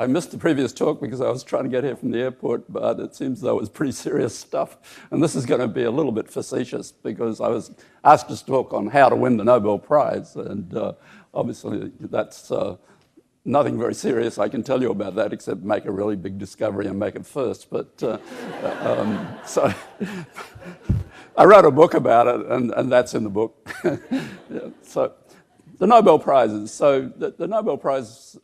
I missed the previous talk because I was trying to get here from the airport, but it seems though it was pretty serious stuff. And this is going to be a little bit facetious because I was asked to talk on how to win the Nobel Prize. And obviously that's nothing very serious I can tell you about that except make a really big discovery and make it first. But so I wrote a book about it, and that's in the book. Yeah, so the Nobel Prizes. So the Nobel Prizes,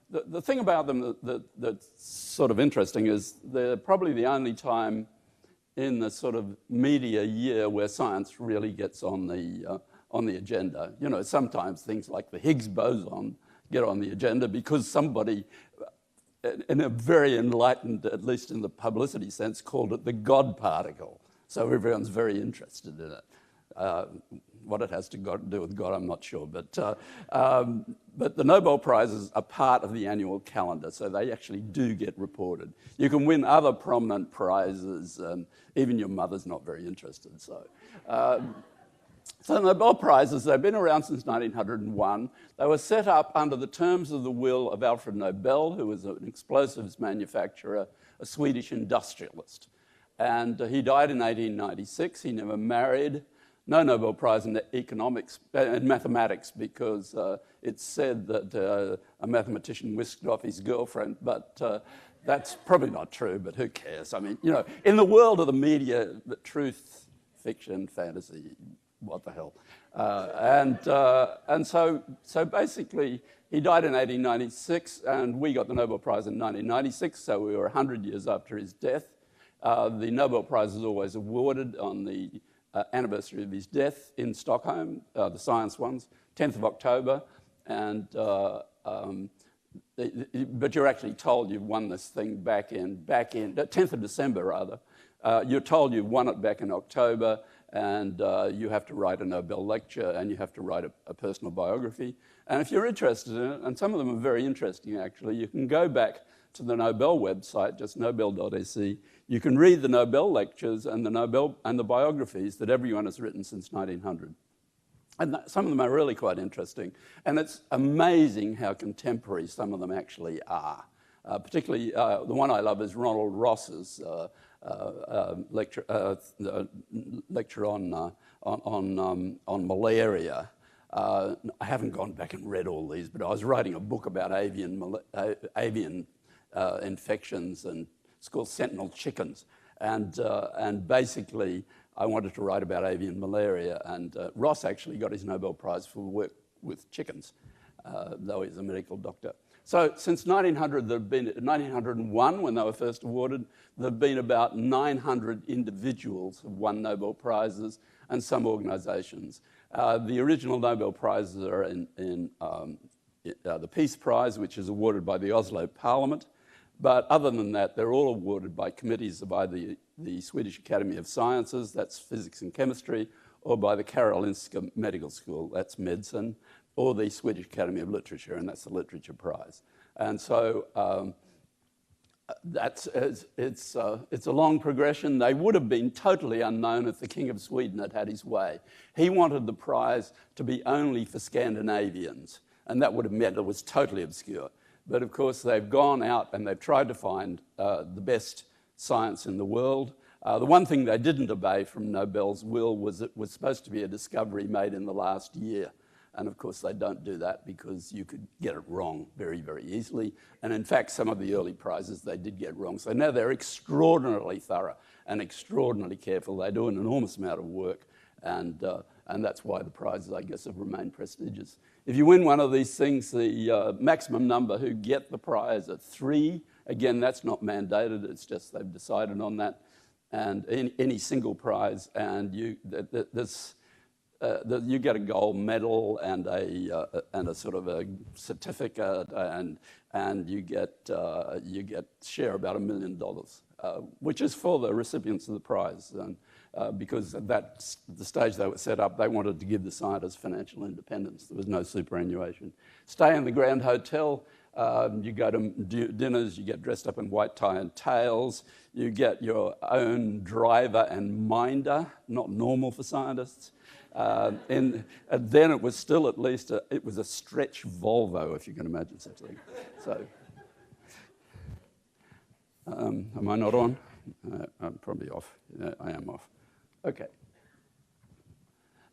the thing about them that's sort of interesting is they're probably the only time in the sort of media year where science really gets on the agenda. You know, sometimes things like the Higgs boson get on the agenda because somebody, in a very enlightened, at least in the publicity sense, called it the God particle. So everyone's very interested in it. What it has to do with God, I'm not sure. But the Nobel Prizes are part of the annual calendar, so they actually do get reported. You can win other prominent prizes, even your mother's not very interested. So the Nobel Prizes, they've been around since 1901. They were set up under the terms of the will of Alfred Nobel, who was an explosives manufacturer, a Swedish industrialist. And he died in 1896. He never married. No Nobel Prize in economics and mathematics because it's said that a mathematician whisked off his girlfriend, but that's probably not true, but who cares? I mean, you know, in the world of the media, the truth, fiction, fantasy, what the hell? And so basically, he died in 1896, and we got the Nobel Prize in 1996, so we were 100 years after his death. The Nobel Prize is always awarded on the anniversary of his death in Stockholm, the science ones, 10th of October, and but you're actually told you've won this thing back in 10th of December rather. You're told you've won it back in October, and you have to write a Nobel lecture, and you have to write a personal biography. And if you're interested in it, and some of them are very interesting actually, you can go back to the Nobel website, just nobel.se. You can read the Nobel lectures and the biographies that everyone has written since 1900. And some of them are really quite interesting. And it's amazing how contemporary some of them actually are. Particularly, the one I love is Ronald Ross's lecture on malaria. I haven't gone back and read all these, but I was writing a book about avian infections, and it's called Sentinel Chickens. And basically, I wanted to write about avian malaria, and Ross actually got his Nobel Prize for work with chickens, though he's a medical doctor. So since 1901, when they were first awarded, there have been about 900 individuals who won Nobel Prizes and some organisations. The original Nobel Prizes are in the Peace Prize, which is awarded by the Oslo Parliament. But other than that, they're all awarded by committees by the Swedish Academy of Sciences, that's physics and chemistry, or by the Karolinska Medical School, that's medicine, or the Swedish Academy of Literature, and that's the Literature Prize. And so it's a long progression. They would have been totally unknown if the King of Sweden had had his way. He wanted the prize to be only for Scandinavians, and that would have meant it was totally obscure. But of course, they've gone out and they've tried to find the best science in the world. The one thing they didn't obey from Nobel's will was it was supposed to be a discovery made in the last year. And of course, they don't do that because you could get it wrong very, very easily. And in fact, some of the early prizes they did get wrong. So now they're extraordinarily thorough and extraordinarily careful. They do an enormous amount of work, and that's why the prizes, I guess, have remained prestigious. If you win one of these things, the maximum number who get the prize are 3. Again, that's not mandated. It's just they've decided on that. And any single prize, and you get a gold medal and a sort of a certificate, and you get share about $1 million, which is for the recipients of the prize. And because at the stage they were set up, they wanted to give the scientists financial independence. There was no superannuation. Stay in the Grand Hotel. You go to dinners, you get dressed up in white tie and tails, you get your own driver and minder, not normal for scientists. And then it was still at least, it was a stretch Volvo, if you can imagine such a thing. Am I not on? I'm probably off. Yeah, I am off. Okay.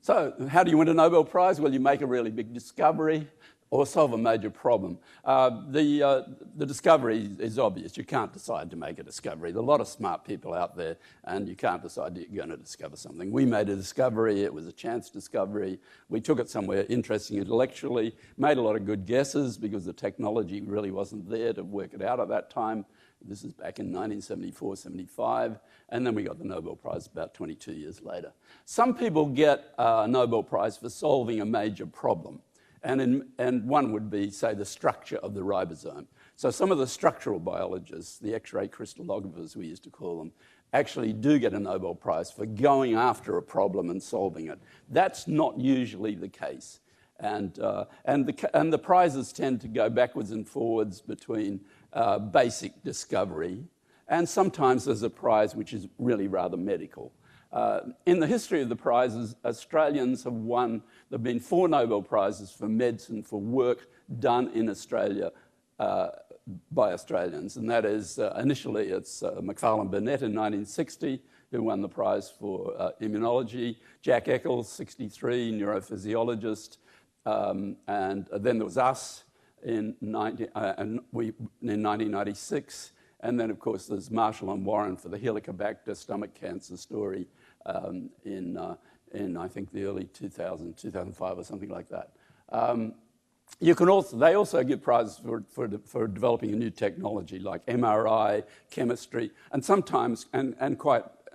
So how do you win a Nobel Prize? Well, you make a really big discovery or solve a major problem. The discovery is obvious. You can't decide to make a discovery. There are a lot of smart people out there, and you can't decide that you're going to discover something. We made a discovery. It was a chance discovery. We took it somewhere interesting intellectually, made a lot of good guesses because the technology really wasn't there to work it out at that time. This is back in 1974, 75, and then we got the Nobel Prize about 22 years later. Some people get a Nobel Prize for solving a major problem, and one would be, say, the structure of the ribosome. So some of the structural biologists, the X-ray crystallographers we used to call them, actually do get a Nobel Prize for going after a problem and solving it. That's not usually the case. And the prizes tend to go backwards and forwards between basic discovery, and sometimes there's a prize which is really rather medical. In the history of the prizes, Australians have won. There have been 4 Nobel Prizes for medicine for work done in Australia by Australians, and that is initially it's Macfarlane Burnett in 1960 who won the prize for immunology, Jack Eccles, 63, neurophysiologist, and then there was us in 1996, and then of course there's Marshall and Warren for the Helicobacter stomach cancer story in I think the early 2005 or something like that. They also give prizes for developing a new technology like MRI, chemistry, and sometimes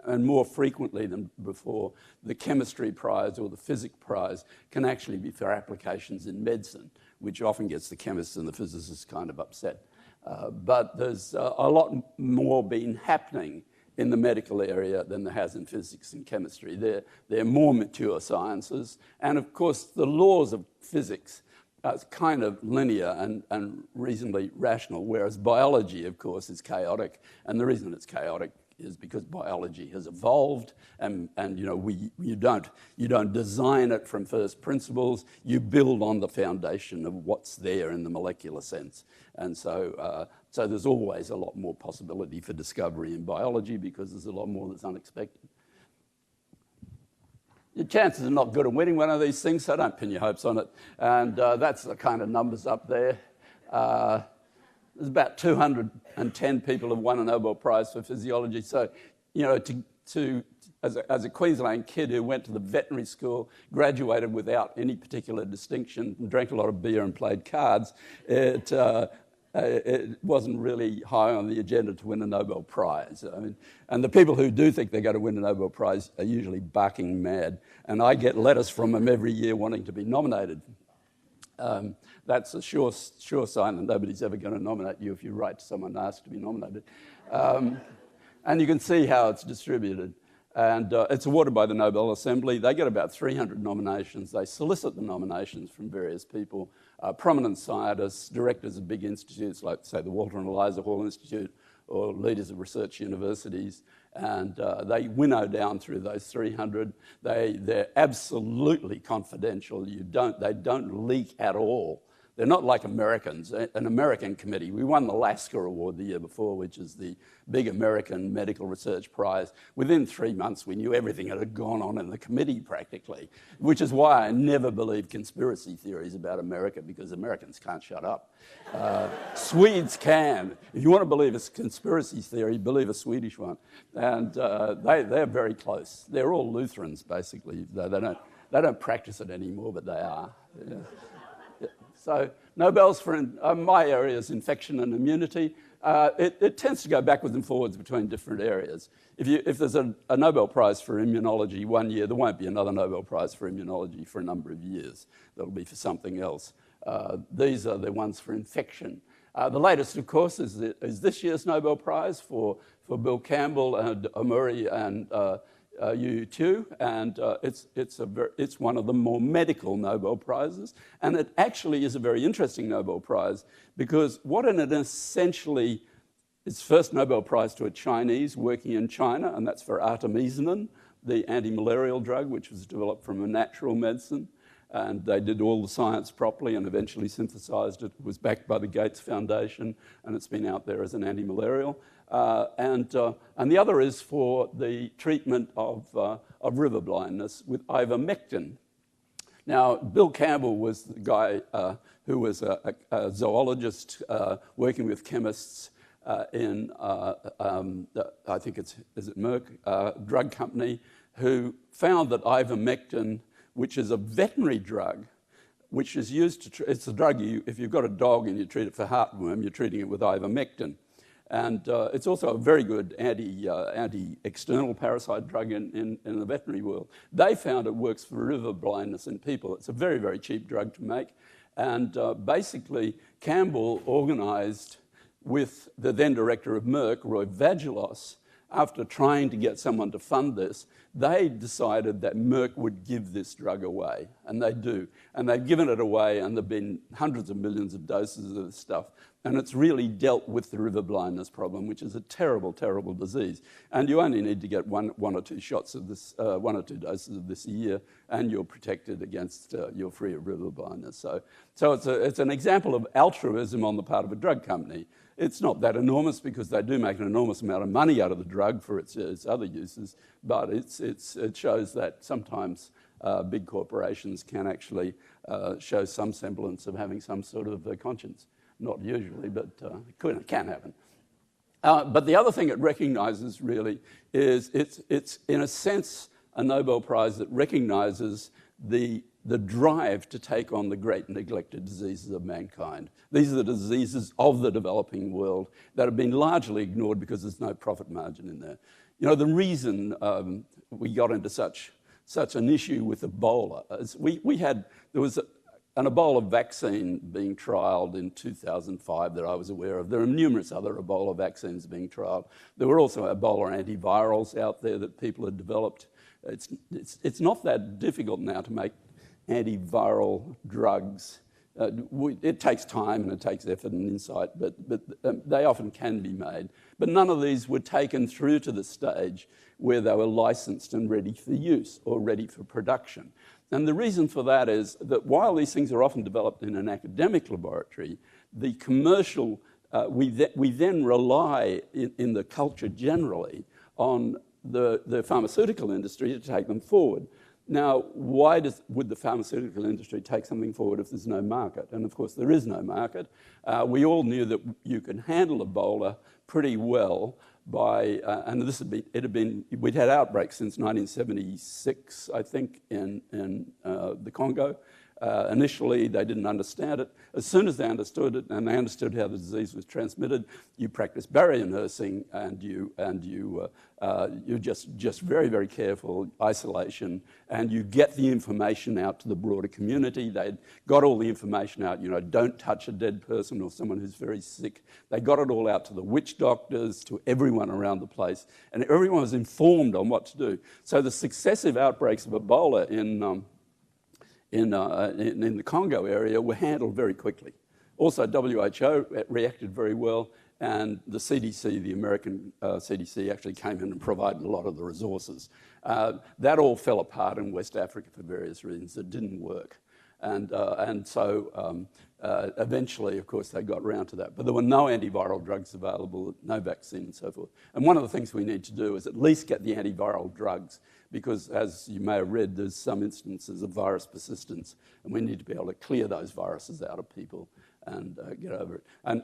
and more frequently than before, the chemistry prize or the physics prize can actually be for applications in medicine, which often gets the chemists and the physicists kind of upset. But there's a lot more been happening in the medical area than there has in physics and chemistry. They're more mature sciences, and of course the laws of physics are kind of linear and reasonably rational, whereas biology, of course, is chaotic, and the reason it's chaotic is because biology has evolved, and you know you don't design it from first principles. You build on the foundation of what's there in the molecular sense, and so there's always a lot more possibility for discovery in biology because there's a lot more that's unexpected. Your chances are not good at winning one of these things, so don't pin your hopes on it. And that's the kind of numbers up there. There's about 210 people have won a Nobel Prize for physiology. So, you know, as a Queensland kid who went to the veterinary school, graduated without any particular distinction, and drank a lot of beer and played cards, it wasn't really high on the agenda to win a Nobel Prize. I mean, and the people who do think they're going to win a Nobel Prize are usually barking mad. And I get letters from them every year wanting to be nominated. That's a sure sign that nobody's ever going to nominate you if you write to someone and ask to be nominated. And you can see how it's distributed. And it's awarded by the Nobel Assembly. They get about 300 nominations. They solicit the nominations from various people, prominent scientists, directors of big institutes like, say, the Walter and Eliza Hall Institute, or leaders of research universities, and they winnow down through those 300. They're absolutely confidential. They don't leak at all. They're not like Americans. An American committee. We won the Lasker Award the year before, which is the big American medical research prize. Within 3 months, we knew everything that had gone on in the committee practically, which is why I never believe conspiracy theories about America, because Americans can't shut up. Swedes can. If you want to believe a conspiracy theory, believe a Swedish one. And they're very close. They're all Lutherans, basically. They don't practice it anymore, but they are. Yeah. So Nobel's for my area is infection and immunity. It tends to go backwards and forwards between different areas. If there's a Nobel Prize for immunology one year, there won't be another Nobel Prize for immunology for a number of years. That'll be for something else. These are the ones for infection. The latest, of course, is this year's Nobel Prize for Bill Campbell and Omuri and Yu Tu, and it's one of the more medical Nobel Prizes, and it actually is a very interesting Nobel Prize because what it essentially is first Nobel Prize to a Chinese working in China, and that's for artemisinin, the anti-malarial drug which was developed from a natural medicine, and they did all the science properly and eventually synthesized it. It was backed by the Gates Foundation, and it's been out there as an anti-malarial. And the other is for the treatment of river blindness with ivermectin. Now, Bill Campbell was the guy who was a zoologist working with chemists in, I think is it Merck drug company, who found that ivermectin, which is a veterinary drug, which is used to, it's a drug, if you've got a dog and you treat it for heartworm, you're treating it with ivermectin. And it's also a very good anti-external parasite drug in the veterinary world. They found it works for river blindness in people. It's a very, very cheap drug to make. And basically, Campbell organised with the then director of Merck, Roy Vagelos, after trying to get someone to fund this, they decided that Merck would give this drug away, and they do. And they've given it away, and there have been hundreds of millions of doses of this stuff. And it's really dealt with the river blindness problem, which is a terrible, terrible disease. And you only need to get one or two shots of this, 1 or 2 doses of this a year, and you're protected against, you're free of river blindness. So it's an example of altruism on the part of a drug company. It's not that enormous because they do make an enormous amount of money out of the drug for its other uses, but it shows that sometimes big corporations can actually show some semblance of having some sort of conscience. Not usually, but it can happen. But the other thing it recognises really is it's in a sense a Nobel Prize that recognises the drive to take on the great neglected diseases of mankind. These are the diseases of the developing world that have been largely ignored because there's no profit margin in there. You know, the reason we got into such an issue with Ebola is there was an Ebola vaccine being trialled in 2005 that I was aware of. There are numerous other Ebola vaccines being trialled. There were also Ebola antivirals out there that people had developed. It's not that difficult now to make antiviral drugs. It takes time and it takes effort and insight, but they often can be made. But none of these were taken through to the stage where they were licensed and ready for use or ready for production. And the reason for that is that while these things are often developed in an academic laboratory, the commercial, we then rely in the culture generally on the pharmaceutical industry to take them forward. Now, why would the pharmaceutical industry take something forward if there's no market? And of course, there is no market. We all knew that you can handle Ebola pretty well by, and we'd had outbreaks since 1976, I think, in the Congo. Initially, they didn't understand it. As soon as they understood it, and they understood how the disease was transmitted, you practice barrier nursing, and you're just very, very careful, isolation, and you get the information out to the broader community. They got all the information out. You know, don't touch a dead person or someone who's very sick. They got it all out to the witch doctors, to everyone around the place, and everyone was informed on what to do. So the successive outbreaks of Ebola in the Congo area were handled very quickly. Also, WHO reacted very well, and the CDC, the American CDC, actually came in and provided a lot of the resources. That all fell apart in West Africa for various reasons. It didn't work. And so eventually, of course, they got around to that. But there were no antiviral drugs available, no vaccine and so forth. And one of the things we need to do is at least get the antiviral drugs, because as you may have read, there's some instances of virus persistence, and we need to be able to clear those viruses out of people and get over it. And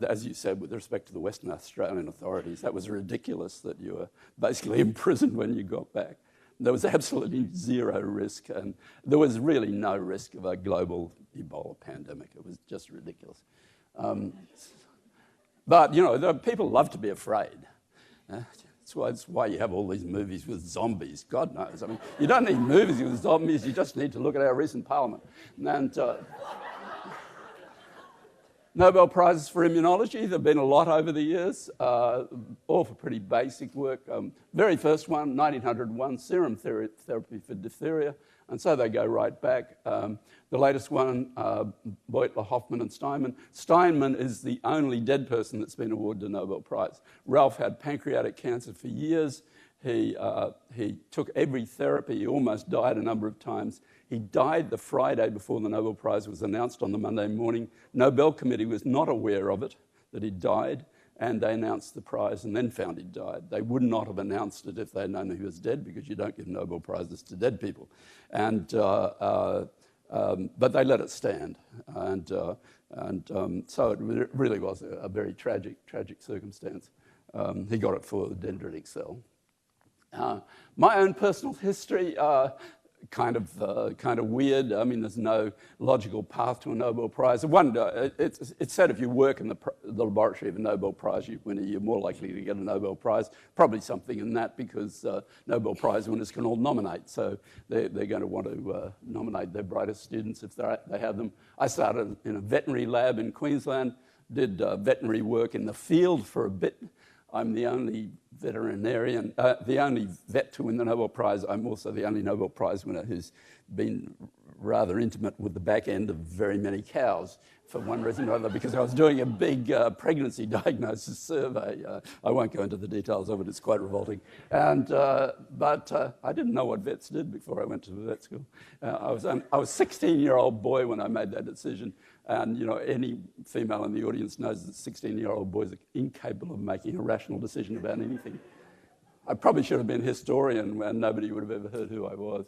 as you said, with respect to the Western Australian authorities, that was ridiculous that you were basically imprisoned when you got back. There was absolutely zero risk, and there was really no risk of a global Ebola pandemic. It was just ridiculous. But, you know, people love to be afraid. That's why you have all these movies with zombies. God knows. I mean, you don't need movies with zombies. You just need to look at our recent parliament. And Nobel Prizes for immunology, there have been a lot over the years, all for pretty basic work. Very first one, 1901, serum therapy for diphtheria, and so they go right back. The latest one, Beutler, Hoffman, and Steinman. Steinman is the only dead person that's been awarded a Nobel Prize. Ralph had pancreatic cancer for years. He took every therapy. He almost died a number of times. He died the Friday before the Nobel Prize was announced on the Monday morning. Nobel committee was not aware of it, that he died, and they announced the prize and then found he died. They would not have announced it if they'd known he was dead, because you don't give Nobel Prizes to dead people. And but they let it stand. So it really was a very tragic circumstance. He got it for the dendritic cell. My own personal history, kind of weird. I mean, there's no logical path to a Nobel Prize. It's said if you work in the laboratory of a Nobel Prize winner, you're more likely to get a Nobel Prize. Probably something in that, because Nobel Prize winners can all nominate, so they're going to want to nominate their brightest students if they have them. I started in a veterinary lab in Queensland, did veterinary work in the field for a bit. I'm the only veterinarian, the only vet to win the Nobel Prize. I'm also the only Nobel Prize winner who's been rather intimate with the back end of very many cows, for one reason or other, because I was doing a big pregnancy diagnosis survey. I won't go into the details of it, it's quite revolting. But I didn't know what vets did before I went to the vet school. I was a 16-year-old boy when I made that decision. And any female in the audience knows that 16-year-old boys are incapable of making a rational decision about anything. I probably should have been a historian, and nobody would have ever heard who I was.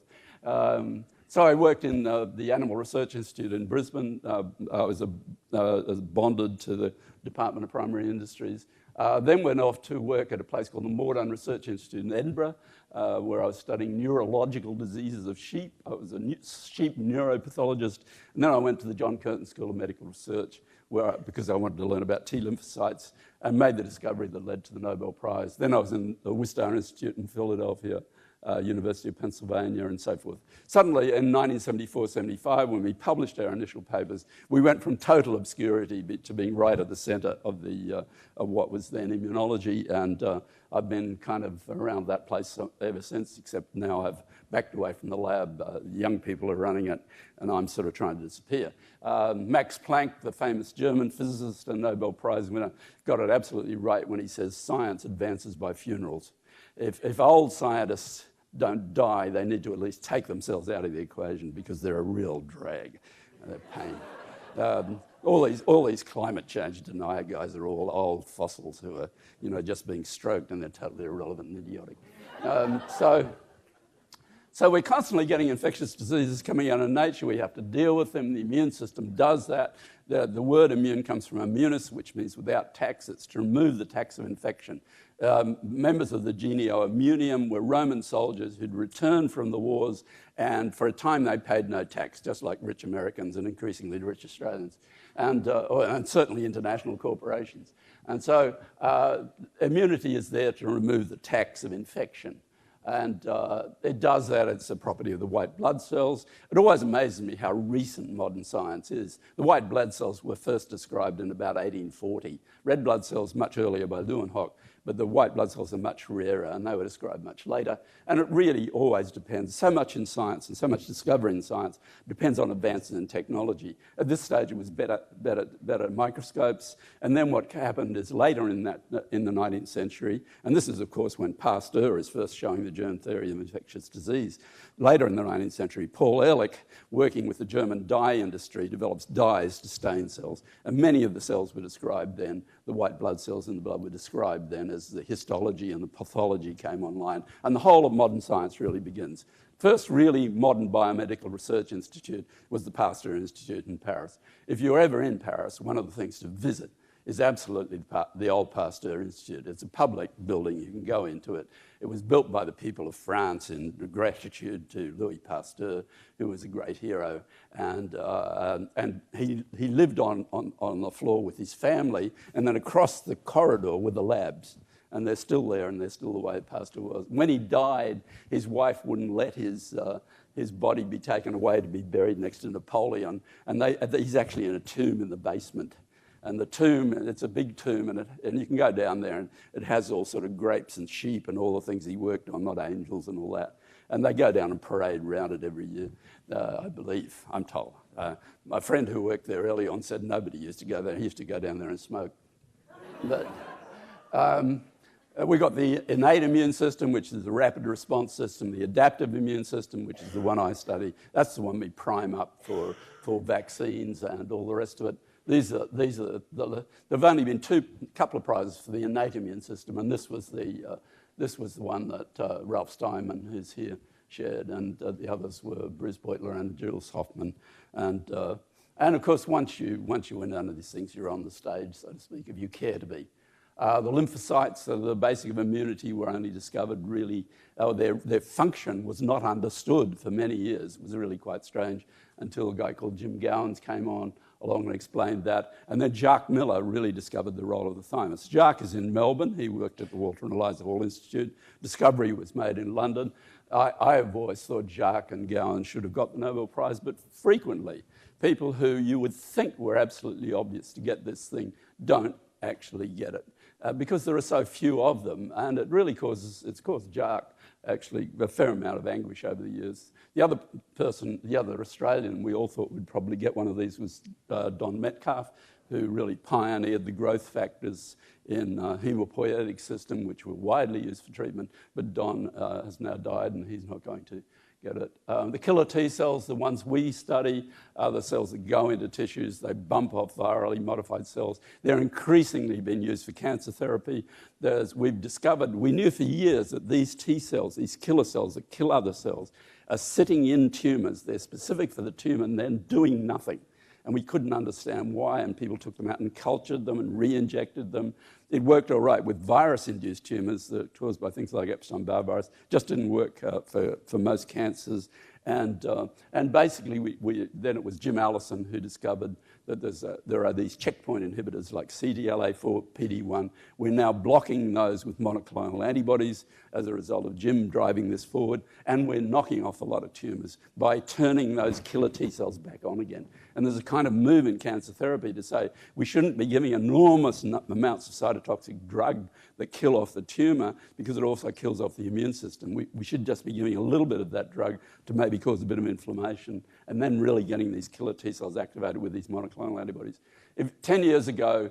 So I worked in the Animal Research Institute in Brisbane. I was bonded to the Department of Primary Industries. Then went off to work at a place called the Morden Research Institute in Edinburgh, where I was studying neurological diseases of sheep. I was a sheep neuropathologist. And then I went to the John Curtin School of Medical Research, because I wanted to learn about T lymphocytes, and made the discovery that led to the Nobel Prize. Then I was in the Wistar Institute in Philadelphia, University of Pennsylvania, and so forth. Suddenly, in 1974-75, when we published our initial papers, we went from total obscurity to being right at the centre of what was then immunology, and I've been kind of around that place ever since, except now I've backed away from the lab. Young people are running it, and I'm sort of trying to disappear. Max Planck, the famous German physicist and Nobel Prize winner, got it absolutely right when he says science advances by funerals. If old scientists don't die, they need to at least take themselves out of the equation, because they're a real drag. They're pain. All these climate change denier guys are all old fossils who are, just being stroked, and they're totally irrelevant and idiotic. So we're constantly getting infectious diseases coming out of nature. We have to deal with them. The immune system does that. The word immune comes from immunis, which means without tax. It's to remove the tax of infection. Members of the Genio Immunium were Roman soldiers who'd returned from the wars, and for a time they paid no tax, just like rich Americans and increasingly rich Australians, and certainly international corporations. And so immunity is there to remove the tax of infection. And it does that. It's a property of the white blood cells. It always amazes me how recent modern science is. The white blood cells were first described in about 1840. Red blood cells much earlier by Leeuwenhoek, but the white blood cells are much rarer, and they were described much later. And it really always depends. So much in science and so much discovery in science depends on advances in technology. At this stage, it was better microscopes. And then what happened is later in the 19th century, and this is, of course, when Pasteur is first showing the germ theory of infectious disease. Later in the 19th century, Paul Ehrlich, working with the German dye industry, develops dyes to stain cells. And many of the cells were described then, the white blood cells in the blood were described then as the histology and the pathology came online. And the whole of modern science really begins. First really modern biomedical research institute was the Pasteur Institute in Paris. If you're ever in Paris, one of the things to visit is absolutely the old Pasteur Institute. It's a public building. You can go into it. It was built by the people of France in gratitude to Louis Pasteur, who was a great hero. And he lived on the floor with his family, and then across the corridor were the labs. And they're still there, and they're still the way Pasteur was. When he died, his wife wouldn't let his body be taken away to be buried next to Napoleon. And he's actually in a tomb in the basement. And the tomb, it's a big tomb, and you can go down there, and it has all sort of grapes and sheep and all the things he worked on, not angels and all that. And they go down and parade around it every year, I believe, I'm told. My friend who worked there early on said nobody used to go there. He used to go down there and smoke. But We've got the innate immune system, which is the rapid response system, the adaptive immune system, which is the one I study. That's the one we prime up for vaccines and all the rest of it. There've only been a couple of prizes for the innate immune system, and this was the one that Ralph Steinman, who's here, shared, and the others were Bruce Beutler and Jules Hoffman. And of course, once you win none of these things, you're on the stage, so to speak, if you care to be. The lymphocytes, the basic of immunity, were only discovered really, their function was not understood for many years. It was really quite strange until a guy called Jim Gowans came along and explained that. And then Jacques Miller really discovered the role of the thymus. Jacques is in Melbourne. He worked at the Walter and Eliza Hall Institute. Discovery was made in London. I have always thought Jacques and Gowans should have got the Nobel Prize, but frequently people who you would think were absolutely obvious to get this thing don't actually get it. Because there are so few of them, and it really caused Jacques actually a fair amount of anguish over the years. The other Australian we all thought would probably get one of these was Don Metcalfe, who really pioneered the growth factors in hemopoietic system, which were widely used for treatment, but Don has now died and he's not going to get it. The killer T cells, the ones we study, are the cells that go into tissues. They bump off virally modified cells. They're increasingly being used for cancer therapy. As we've discovered, we knew for years that these T cells, these killer cells that kill other cells, are sitting in tumours. They're specific for the tumour and then doing nothing. And we couldn't understand why, and people took them out and cultured them and re-injected them. It worked all right with virus-induced tumours that are caused by things like Epstein-Barr virus. Just didn't work for most cancers. And basically, then it was Jim Allison who discovered that there are these checkpoint inhibitors like CTLA4, PD-1. We're now blocking those with monoclonal antibodies as a result of Jim driving this forward, and we're knocking off a lot of tumours by turning those killer T cells back on again. And there's a kind of move in cancer therapy to say we shouldn't be giving enormous amounts of cytotoxic drug that kill off the tumour because it also kills off the immune system. We should just be giving a little bit of that drug to maybe cause a bit of inflammation and then really getting these killer T cells activated with these monoclonal antibodies. 10 years ago,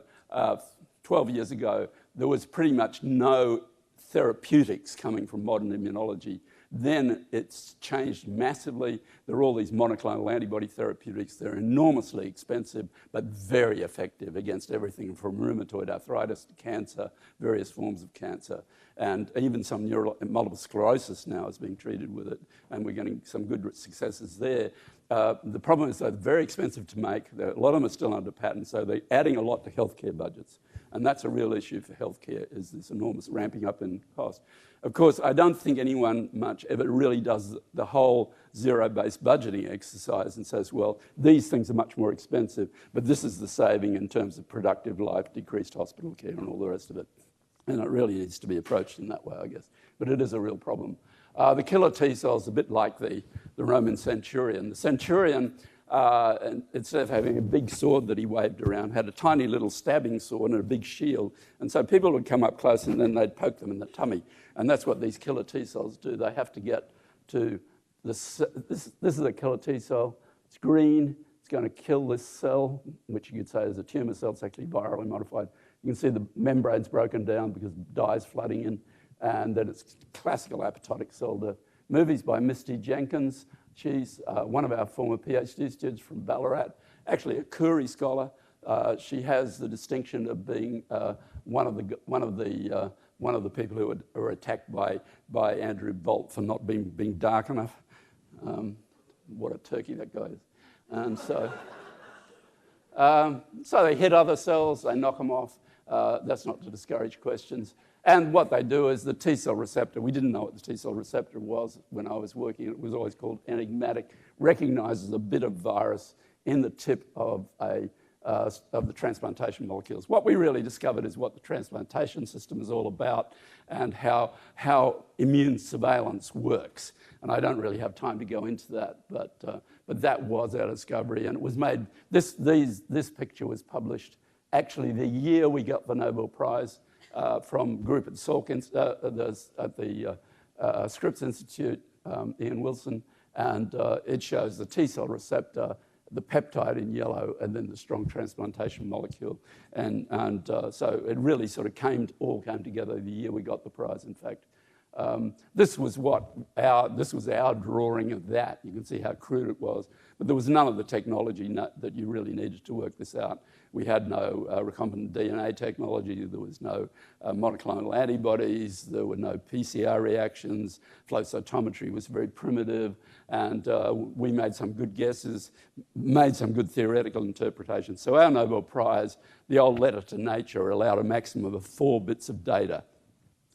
12 years ago, there was pretty much no therapeutics coming from modern immunology. Then it's changed massively. There are all these monoclonal antibody therapeutics. They're enormously expensive, but very effective against everything from rheumatoid arthritis to cancer, various forms of cancer. And even some multiple sclerosis now is being treated with it, and we're getting some good successes there. The problem is they're very expensive to make. A lot of them are still under patent, so they're adding a lot to healthcare budgets. And that's a real issue for healthcare, is this enormous ramping up in cost. Of course, I don't think anyone much ever really does the whole zero-based budgeting exercise and says, well, these things are much more expensive, but this is the saving in terms of productive life, decreased hospital care, and all the rest of it. And it really needs to be approached in that way, I guess. But it is a real problem. The killer T cell is a bit like the Roman centurion. The centurion, instead of having a big sword that he waved around, had a tiny little stabbing sword and a big shield. And so people would come up close and then they'd poke them in the tummy. And that's what these killer T cells do. They have to get to this is a killer T cell. It's green. It's going to kill this cell, which you could say is a tumor cell. It's actually virally modified. You can see the membrane's broken down because dye's flooding in. And then it's classical apoptotic cell death. Movies by Misty Jenkins. She's one of our former PhD students from Ballarat, actually a Curie scholar. She has the distinction of being one of the people who were attacked by Andrew Bolt for not being dark enough. What a turkey that guy is. And so they hit other cells, they knock them off. That's not to discourage questions. And what they do is the T cell receptor, we didn't know what the T cell receptor was when I was working. It was always called enigmatic, recognizes a bit of virus in the tip of the transplantation molecules. What we really discovered is what the transplantation system is all about and how immune surveillance works. And I don't really have time to go into that, but that was our discovery. And it was made, this picture was published actually the year we got the Nobel Prize from a group at the Scripps Institute, Ian Wilson, and it shows the T cell receptor the peptide in yellow, and then the strong transplantation molecule. So it really sort of all came together the year we got the prize, in fact. This was our drawing of that. You can see how crude it was. But there was none of the technology that you really needed to work this out. We had no recombinant DNA technology. There was no monoclonal antibodies. There were no PCR reactions. Flow cytometry was very primitive. And we made some good guesses, made some good theoretical interpretations. So our Nobel Prize, the old letter to Nature, allowed a maximum of 4 bits of data.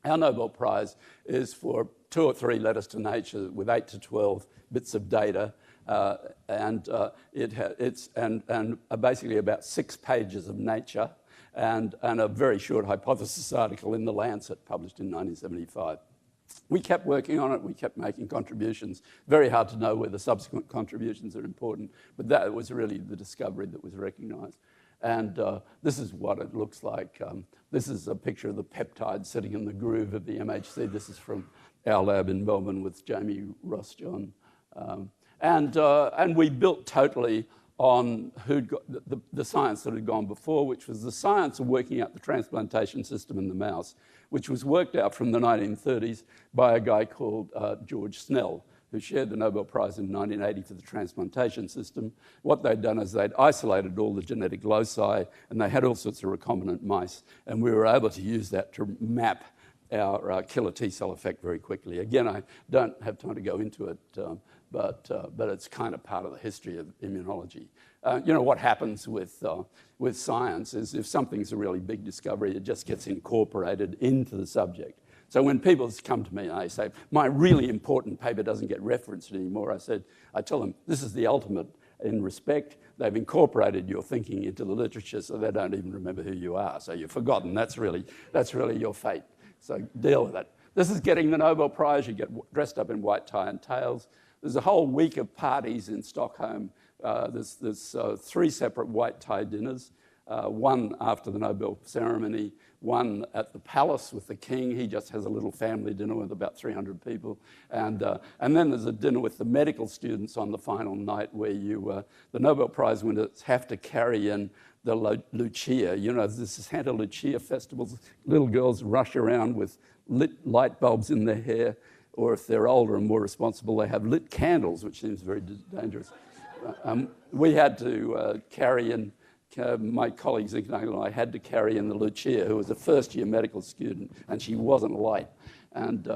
Our Nobel Prize is for 2 or 3 letters to Nature with 8 to 12 bits of data, it's basically about 6 pages of Nature and a very short hypothesis article in The Lancet published in 1975. We kept working on it, we kept making contributions. Very hard to know whether subsequent contributions are important, but that was really the discovery that was recognised. And this is what it looks like. This is a picture of the peptide sitting in the groove of the MHC. This is from our lab in Melbourne with Jamie Rossjohn. And we built totally on the science that had gone before, which was the science of working out the transplantation system in the mouse, which was worked out from the 1930s by a guy called George Snell, who shared the Nobel Prize in 1980 for the transplantation system. What they'd done is they'd isolated all the genetic loci, and they had all sorts of recombinant mice, and we were able to use that to map our killer T-cell effect very quickly. Again, I don't have time to go into it, but it's kind of part of the history of immunology. What happens with science is if something's a really big discovery, it just gets incorporated into the subject. So when people come to me and they say, my really important paper doesn't get referenced anymore, I tell them, this is the ultimate in respect. They've incorporated your thinking into the literature, so they don't even remember who you are. So you're forgotten. That's really your fate. So deal with it. This is getting the Nobel Prize. You get dressed up in white tie and tails. There's a whole week of parties in Stockholm. There's 3 separate white tie dinners, one after the Nobel ceremony, one at the palace with the king. He just has a little family dinner with about 300 people. And then there's a dinner with the medical students on the final night where the Nobel Prize winners have to carry in the Lucia. This is Santa Lucia festivals. Little girls rush around with lit light bulbs in their hair, or if they're older and more responsible, they have lit candles, which seems very dangerous. We had to carry in, my colleague Zinknagel and I had to carry in the Lucia, who was a first-year medical student, and she wasn't light. And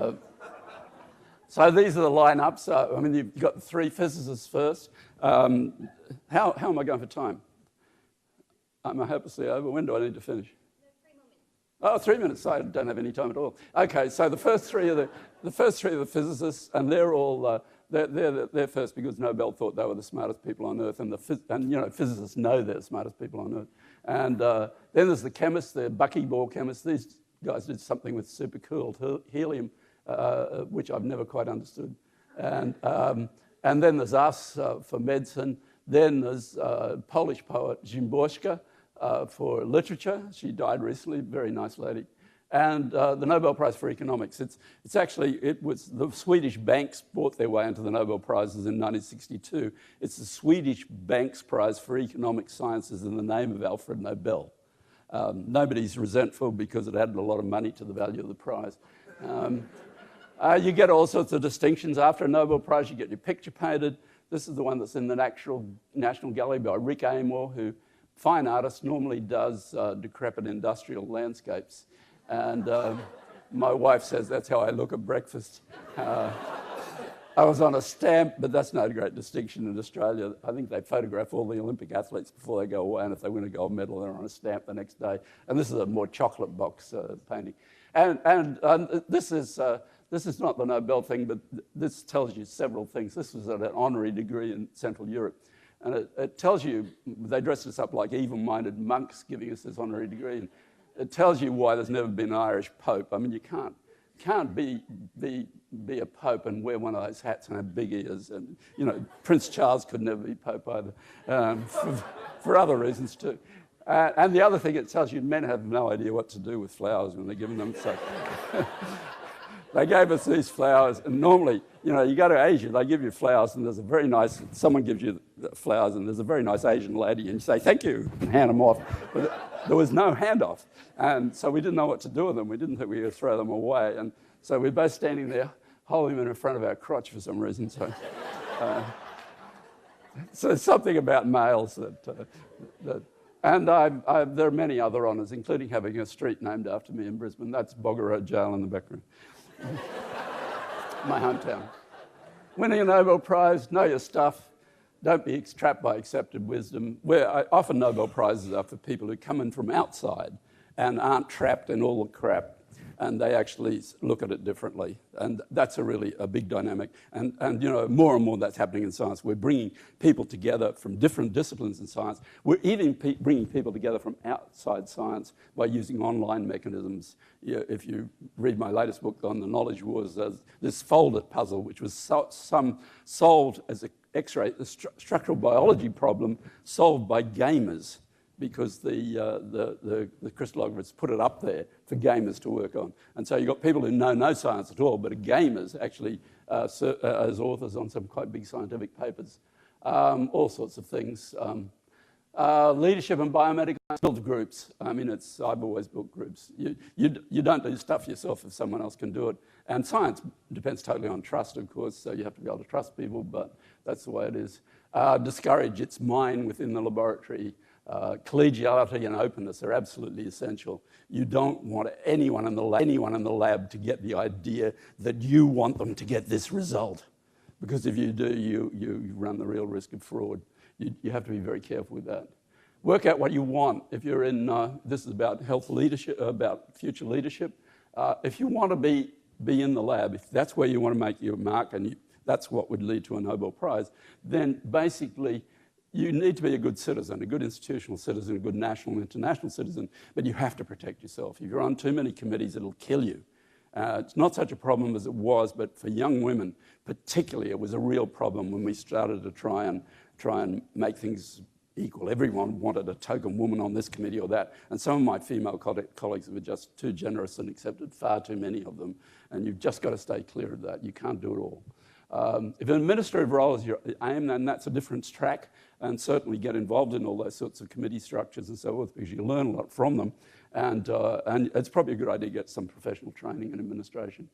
so these are the lineups. You've got 3 physicists first. How am I going for time? I'm hopelessly over. When do I need to finish? 3 more minutes. Oh, 3 minutes. So I don't have any time at all. Okay, so the first three are the physicists, and they're all they're first because Nobel thought they were the smartest people on Earth, and physicists know they're the smartest people on Earth. And then there's the chemists, the buckyball chemists. These guys did something with supercooled helium, which I've never quite understood. And then there's us for medicine. Then there's Polish poet Szymborska for literature. She died recently, very nice lady. And the Nobel Prize for Economics. It was the Swedish banks bought their way into the Nobel Prizes in 1962. It's the Swedish Banks Prize for Economic Sciences in the name of Alfred Nobel. Nobody's resentful because it added a lot of money to the value of the prize. You get all sorts of distinctions after a Nobel Prize. You get your picture painted. This is the one that's in the National Gallery by Rick Amor, who, fine artist, normally does decrepit industrial landscapes. And my wife says that's how I look at breakfast. I was on a stamp, but that's not a great distinction in Australia. I think they photograph all the Olympic athletes before they go away, and if they win a gold medal, they're on a stamp the next day. And this is a more chocolate box painting. And this is not the Nobel thing, but this tells you several things. This was at an honorary degree in Central Europe. And it tells you, they dressed us up like evil-minded monks giving us this honorary degree. And it tells you why there's never been an Irish pope. You can't be a pope and wear one of those hats and have big ears. And, Prince Charles could never be pope either, for other reasons too. And the other thing it tells you, men have no idea what to do with flowers when they're given them. So they gave us these flowers, and normally, you know, you go to Asia, they give you flowers, and there's a very nice, someone gives you the flowers, and there's a very nice Asian lady, and you say, thank you, and hand them off. But there was no handoff, and so we didn't know what to do with them. We didn't think we could throw them away, and so we're both standing there, holding them in front of our crotch for some reason. So something about males that and there are many other honours, including having a street named after me in Brisbane. That's Bogger Road Jail in the background. My hometown. Winning a Nobel Prize, know your stuff. Don't be trapped by accepted wisdom. Often Nobel Prizes are for people who come in from outside and aren't trapped in all the crap, and they actually look at it differently. And that's a big dynamic. And you know, more and more that's happening in science. We're bringing people together from different disciplines in science. We're even bringing people together from outside science by using online mechanisms. If you read my latest book on the knowledge wars, this folded puzzle, which was solved as an X-ray, the structural biology problem solved by gamers, because the crystallographers put it up there for gamers to work on. And so you've got people who know no science at all, but are gamers actually as authors on some quite big scientific papers. All sorts of things. Leadership and biomedical build groups. I mean, I've always built groups. You don't do stuff yourself if someone else can do it. And science depends totally on trust, of course, so you have to be able to trust people, but that's the way it is. Discourage, it's mine within the laboratory. Collegiality and openness are absolutely essential. You don't want anyone in the lab to get the idea that you want them to get this result, because if you do, you run the real risk of fraud. You have to be very careful with that. Work out what you want. If you're in, this is about health leadership, about future leadership. If you want to be in the lab, if that's where you want to make your mark, and that's what would lead to a Nobel Prize, then basically you need to be a good citizen, a good institutional citizen, a good national and international citizen, but you have to protect yourself. If you're on too many committees, it'll kill you. It's not such a problem as it was, but for young women particularly, it was a real problem when we started to try and make things equal. Everyone wanted a token woman on this committee or that, and some of my female colleagues were just too generous and accepted far too many of them, and you've just got to stay clear of that. You can't do it all. If an administrative role is your aim, then that's a different track, and certainly get involved in all those sorts of committee structures and so forth, because you learn a lot from them, and it's probably a good idea to get some professional training in administration.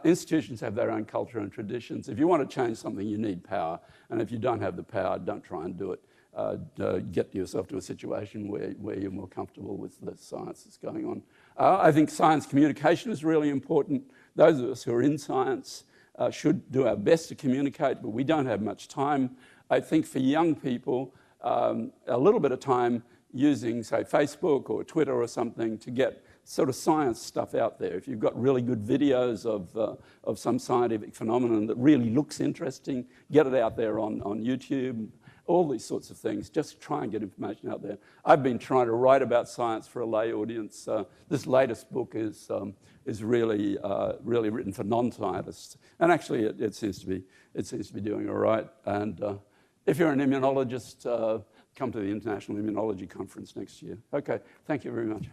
Institutions have their own culture and traditions. If you want to change something, you need power, and if you don't have the power, don't try and do it. Get yourself to a situation where you're more comfortable with the science that's going on. I think science communication is really important. Those of us who are in science should do our best to communicate, but we don't have much time. I think for young people, a little bit of time using, say, Facebook or Twitter or something to get sort of science stuff out there. If you've got really good videos of some scientific phenomenon that really looks interesting, get it out there on YouTube, all these sorts of things. Just try and get information out there. I've been trying to write about science for a lay audience. This latest book is really written for non-scientists, and actually it seems to be doing all right. And if you're an immunologist, come to the International Immunology Conference next year. Okay, thank you very much.